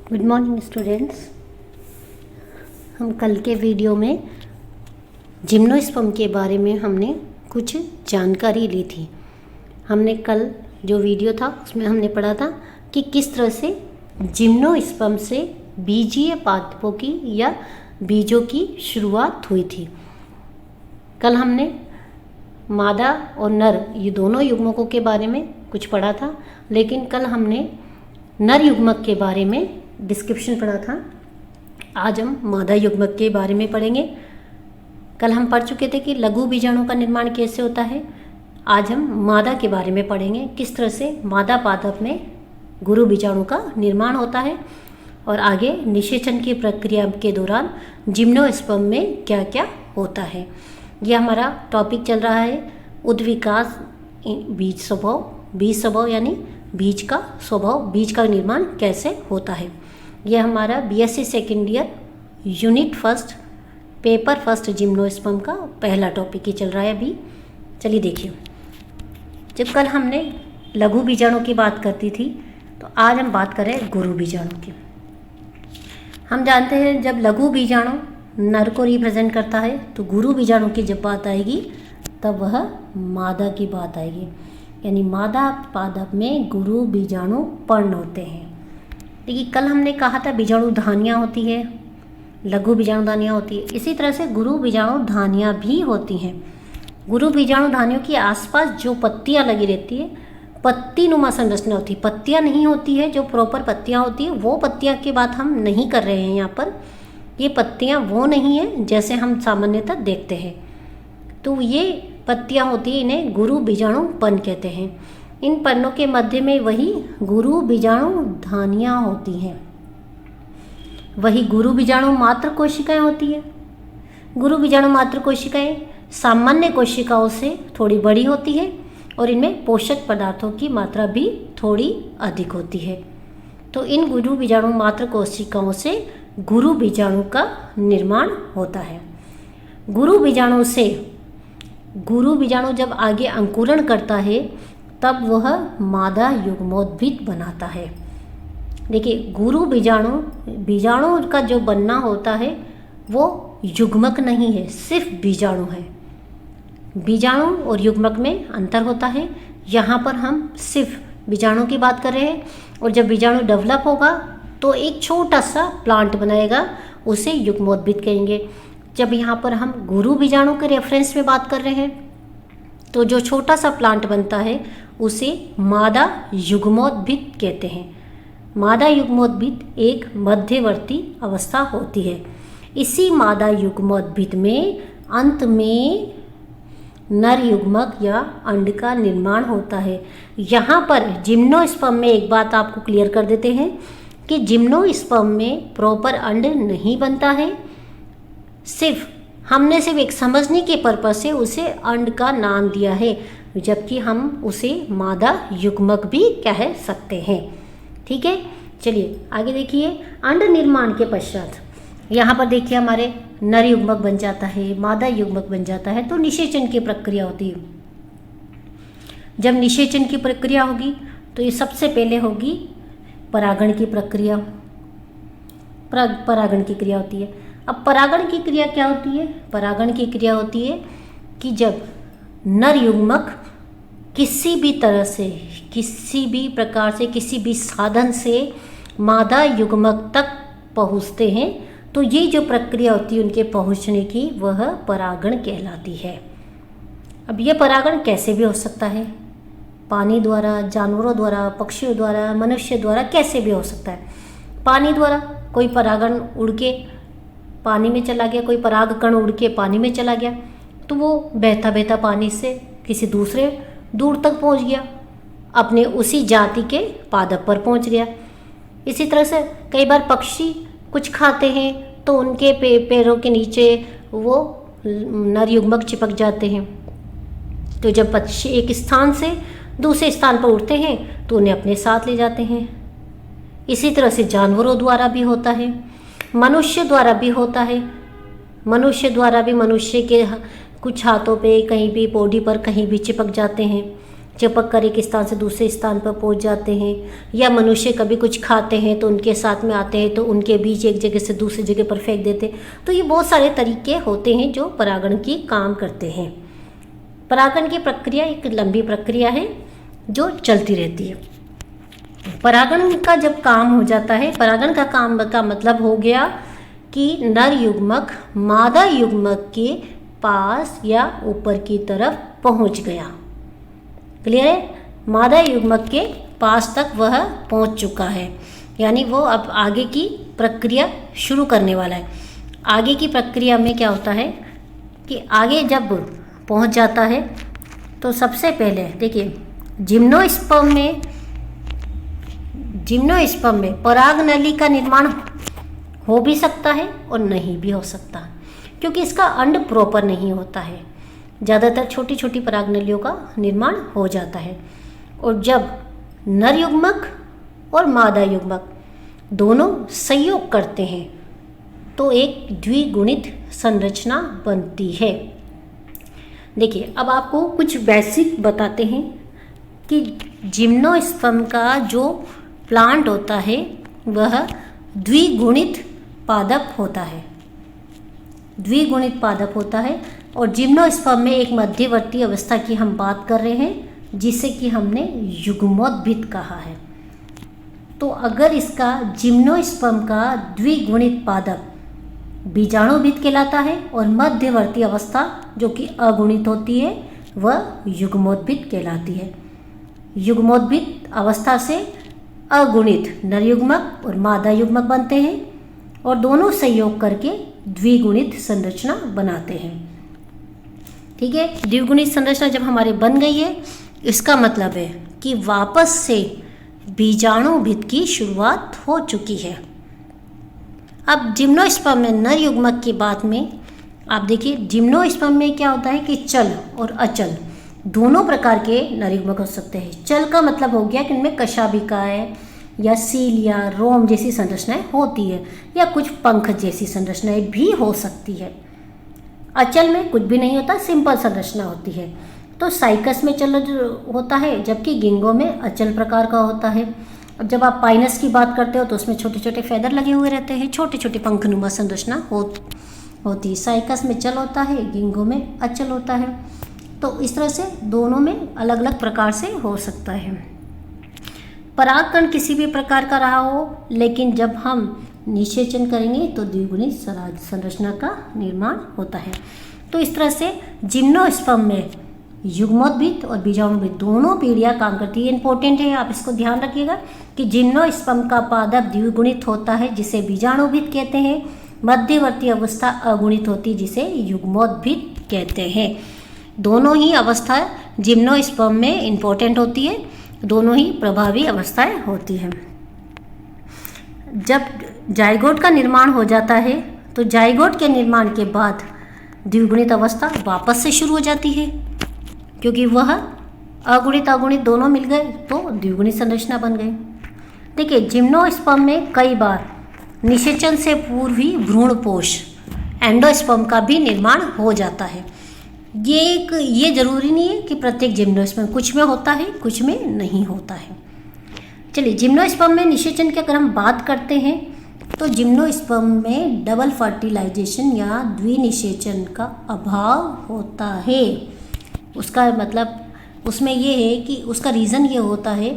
Good morning students. हम कल के वीडियो में जिम्नोस्पर्म के बारे में हमने कुछ जानकारी ली थी। हमने कल जो वीडियो था उसमें हमने पढ़ा था कि किस तरह से जिम्नोस्पर्म से बीजीय पादपों की या बीजों की शुरुआत हुई थी। कल हमने मादा और नर ये दोनों युग्मकों के बारे में कुछ पढ़ा था, लेकिन कल हमने नर युग्मक के बारे में डिस्क्रिप्शन पढ़ा था। आज हम मादा युग्मक के बारे में पढ़ेंगे। कल हम पढ़ चुके थे कि लघु बीजाणु का निर्माण कैसे होता है। आज हम मादा के बारे में पढ़ेंगे, किस तरह से मादा पादप में गुरु बीजाणु का निर्माण होता है और आगे निषेचन की प्रक्रिया के दौरान जिम्नोस्पर्म में क्या क्या होता है। यह हमारा टॉपिक चल रहा है उद्विकास बीज स्वभाव यानी बीज का स्वभाव, बीज का निर्माण कैसे होता है। यह हमारा BSc second year unit first paper first gymnosperm का पहला टॉपिक ही चल रहा है अभी। चलिए देखिए, जब कल हमने लघु बीजाणु की बात करती थी तो आज हम बात करें गुरु बीजाणु की। हम जानते हैं जब लघु बीजाणु नर को रिप्रेजेंट करता है तो गुरु बीजाणु की जब बात आएगी तब वह मादा की बात आएगी, यानी मादा पादप में गुरु बीजाणु पर्ण होते हैं। देखिए कल हमने कहा था बीजाणु धानियाँ होती है, लघु बीजाणु धानियाँ होती है, इसी तरह से गुरु बीजाणु धानियाँ भी होती हैं। गुरु बीजाणु धानियों के आसपास जो पत्तियाँ लगी रहती है, पत्ती नुमा संरचना होती है, पत्तियाँ नहीं होती है जो प्रॉपर पत्तियाँ होती है, वो पत्तियाँ की बात हम नहीं कर रहे हैं यहाँ पर। ये पत्तियाँ वो नहीं है जैसे हम सामान्यतः देखते हैं। तो ये पत्तियाँ होती हैं, इन्हें गुरु बीजाणु पर्ण कहते हैं। इन पर्णों के मध्य में वही गुरु बीजाणु धानियाँ होती हैं। वही गुरु बीजाणु मात्र कोशिकाएं होती है। गुरु बीजाणु मात्र कोशिकाएं सामान्य कोशिकाओं से थोड़ी बड़ी होती है और इनमें पोषक पदार्थों की मात्रा भी थोड़ी अधिक होती है। तो इन गुरु बीजाणु मात्र कोशिकाओं से गुरु बीजाणु का निर्माण होता है। गुरु बीजाणु जब आगे अंकुरण करता है तब वह मादा युग्मोद्भिद बनाता है। देखिए गुरु बीजाणु का जो बनना होता है वो युग्मक नहीं है, सिर्फ बीजाणु है। बीजाणु और युग्मक में अंतर होता है। यहाँ पर हम सिर्फ बीजाणु की बात कर रहे हैं और जब बीजाणु डेवलप होगा तो एक छोटा सा प्लांट बनाएगा, उसे युग्मोद्भिद कहेंगे। जब यहाँ पर हम गुरु बीजाणु के रेफरेंस में बात कर रहे हैं तो जो छोटा सा प्लांट बनता है उसे मादा युग्मोद्भिद कहते हैं। मादा युग्मोद्भिद एक मध्यवर्ती अवस्था होती है। इसी मादा युग्मोद्भिद में अंत में नर युग्मक या अंड का निर्माण होता है। यहाँ पर जिम्नोस्पर्म में एक बात आपको क्लियर कर देते हैं कि जिम्नोस्पर्म में प्रॉपर अंड नहीं बनता है, सिर्फ हमने एक समझने के पर्पज से उसे अंड का नाम दिया है, जबकि हम उसे मादा युग्मक भी कह सकते हैं। ठीक है, चलिए आगे देखिए। अंड निर्माण के पश्चात यहाँ पर देखिए हमारे नर युग्मक बन जाता है, मादा युग्मक बन जाता है, तो निषेचन की प्रक्रिया होती है। जब निषेचन की प्रक्रिया होगी तो ये सबसे पहले होगी परागण की प्रक्रिया। परागण की क्रिया होती है। अब परागण की क्रिया क्या होती है? परागण की क्रिया होती है कि जब नर युग्मक किसी भी तरह से, किसी भी प्रकार से, किसी भी साधन से मादा युग्मक तक पहुँचते हैं तो ये जो प्रक्रिया होती है उनके पहुँचने की, वह परागण कहलाती है। अब यह परागण कैसे भी हो सकता है, पानी द्वारा, जानवरों द्वारा, पक्षियों द्वारा, मनुष्य द्वारा, कैसे भी हो सकता है। पानी द्वारा कोई परागण उड़ के पानी में चला गया, कोई पराग कण उड़ के पानी में चला गया तो वो बहता बहता पानी से किसी दूसरे दूर तक पहुंच गया, अपने उसी जाति के पादप पर पहुंच गया। इसी तरह से कई बार पक्षी कुछ खाते हैं तो उनके पैरों के नीचे वो नर युग्मक चिपक जाते हैं। तो जब पक्षी एक स्थान से दूसरे स्थान पर उड़ते हैं तो उन्हें अपने साथ ले जाते हैं। इसी तरह से जानवरों द्वारा भी होता है, मनुष्य द्वारा भी होता है। मनुष्य द्वारा भी मनुष्य के कुछ हाथों पे, कहीं भी बॉडी पर कहीं भी चिपक जाते हैं। चिपक कर एक स्थान से दूसरे स्थान पर पहुंच जाते हैं, या मनुष्य कभी कुछ खाते हैं तो उनके साथ में आते हैं तो उनके बीच एक जगह से दूसरी जगह पर फेंक देते हैं। तो ये बहुत सारे तरीके होते हैं जो परागण की काम करते हैं। परागण की प्रक्रिया एक लंबी प्रक्रिया है जो चलती रहती है। परागण का जब काम हो जाता है, परागण का काम का मतलब हो गया कि नर युग्मक मादा युग्मक के पास या ऊपर की तरफ पहुंच गया। क्लियर है? मादा युग्मक के पास तक वह पहुंच चुका है, यानी वो अब आगे की प्रक्रिया शुरू करने वाला है। आगे की प्रक्रिया में क्या होता है कि आगे जब पहुंच जाता है तो सबसे पहले देखिए जिम्नोस्पर्म में पराग नली का निर्माण हो भी सकता है और नहीं भी हो सकता, क्योंकि इसका अंड प्रॉपर नहीं होता है। ज़्यादातर छोटी छोटी पराग नलियों का निर्माण हो जाता है, और जब नर युग्मक और मादा युग्मक दोनों संयोग करते हैं तो एक द्विगुणित संरचना बनती है। देखिए, अब आपको कुछ बेसिक बताते हैं कि जिम्नोस्पर्म का जो प्लांट होता है वह द्विगुणित पादप होता है। द्विगुणित पादप होता है, और जिम्नोस्पर्म में एक मध्यवर्ती अवस्था की हम बात कर रहे हैं जिसे कि हमने युग्मोद्भिद कहा है। तो अगर इसका जिम्नोस्पर्म का द्विगुणित पादप बीजाणुभिद कहलाता है, और मध्यवर्ती अवस्था जो कि अगुणित होती है वह युग्मोद्भिद कहलाती है। युग्मोद्भिद अवस्था से अगुणित नर युग्मक और मादा युग्मक बनते हैं, और दोनों संयोग करके द्विगुणित संरचना बनाते हैं। ठीक है, द्विगुणित संरचना जब हमारे बन गई है, इसका मतलब है कि वापस से बीजाणुभिद की शुरुआत हो चुकी है। अब जिम्नोस्पर्म में नर युग्मक की बात में आप देखिए, जिम्नोस्पर्म में क्या होता है कि चल और अचल दोनों प्रकार के नर युग्मक हो सकते हैं। चल का मतलब हो गया कि इनमें कशाभिकाएं या सील या रोम जैसी संरचनाएं होती है, या कुछ पंख जैसी संरचनाएं भी हो सकती है। अचल में कुछ भी नहीं होता, सिंपल संरचना होती है। तो साइकस में चल होता है, जबकि गिंगो में अचल प्रकार का होता है। अब जब आप पाइनस की बात करते हो तो उसमें छोटे छोटे फेदर लगे हुए रहते हैं, छोटे छोटे पंखनुमा संरचना होती है। साइकस में चल होता है, गिंगो में अचल होता है। तो इस तरह से दोनों में अलग अलग प्रकार से हो सकता है। परागकण किसी भी प्रकार का रहा हो, लेकिन जब हम निषेचन करेंगे तो द्विगुणित संरचना का निर्माण होता है। तो इस तरह से जिम्नोस्पर्म में युग्मोद्भिद और बीजाणुभिद दोनों पीढ़ियाँ काम करती है। इंपॉर्टेंट है, आप इसको ध्यान रखिएगा कि जिम्नोस्पर्म का पादप द्विगुणित होता है जिसे बीजाणुभिद कहते हैं। मध्यवर्ती अवस्था अगुणित होती है जिसे युग्मोद्भिद कहते हैं। दोनों ही अवस्था जिम्नोस्पर्म में इंपॉर्टेंट होती है, दोनों ही प्रभावी अवस्थाएं होती हैं। जब जाइगोट का निर्माण हो जाता है तो जाइगोट के निर्माण के बाद द्विगुणित अवस्था वापस से शुरू हो जाती है, क्योंकि वह अगुणित अगुणित दोनों मिल गए तो द्विगुणित संरचना बन गई। देखिए, जिम्नोस्पर्म में कई बार निषेचन से पूर्व ही भ्रूणपोष एंडोस्पर्म का भी निर्माण हो जाता है। ये जरूरी नहीं है कि प्रत्येक जिम्नोस्पर्म, कुछ में होता है कुछ में नहीं होता है। चलिए, जिम्नोस्पर्म में निषेचन की अगर हम बात करते हैं तो जिम्नोस्पर्म में डबल फर्टिलाइजेशन या द्विनिषेचन का अभाव होता है। उसका मतलब उसमें ये है कि उसका रीज़न ये होता है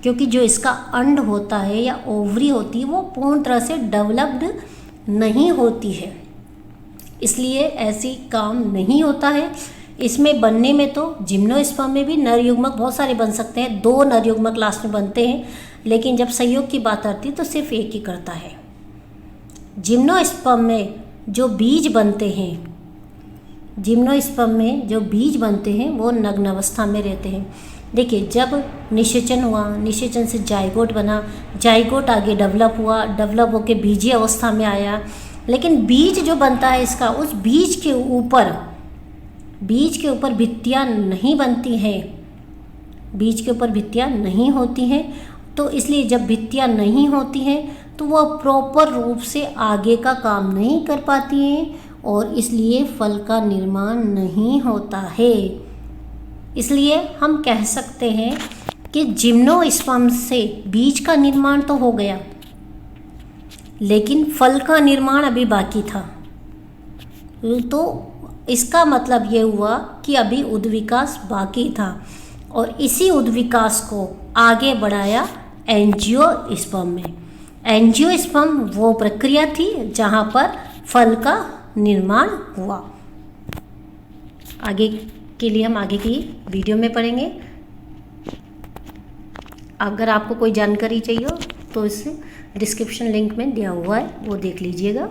क्योंकि जो इसका अंड होता है या ओवरी होती है वो पूर्ण तरह से डेवलप्ड नहीं होती है, इसलिए ऐसी काम नहीं होता है। इसमें बनने में तो जिम्नोस्पर्म में भी नर युग्मक बहुत सारे बन सकते हैं, 2 नर युग्मक लास्ट में बनते हैं, लेकिन जब संयोग की बात आती है तो सिर्फ एक ही करता है। जिम्नोस्पर्म में जो बीज बनते हैं, जिम्नोस्पर्म में जो बीज बनते हैं वो नग्न अवस्था में रहते हैं। देखिए, जब निषेचन हुआ, निषेचन से जाइगोट बना, जाइगोट आगे डेवलप हुआ, डेवलप होकर बीजीय अवस्था में आया, लेकिन बीज जो बनता है इसका, उस बीज के ऊपर भित्तियाँ नहीं बनती हैं, बीज के ऊपर भित्तियाँ नहीं होती हैं। तो इसलिए जब भित्तियाँ नहीं होती हैं तो वह प्रॉपर रूप से आगे का काम नहीं कर पाती हैं और इसलिए फल का निर्माण नहीं होता है। इसलिए हम कह सकते हैं कि जिम्नोस्पर्म से बीज का निर्माण तो हो गया, लेकिन फल का निर्माण अभी बाकी था। तो इसका मतलब ये हुआ कि अभी उद्विकास बाकी था और इसी उद्विकास को आगे बढ़ाया एंजियोस्पर्म में। एंजियोस्पर्म वो प्रक्रिया थी जहाँ पर फल का निर्माण हुआ। आगे के लिए हम आगे की वीडियो में पढ़ेंगे। अगर आपको कोई जानकारी चाहिए हो तो इस डिस्क्रिप्शन लिंक में दिया हुआ है, वो देख लीजिएगा।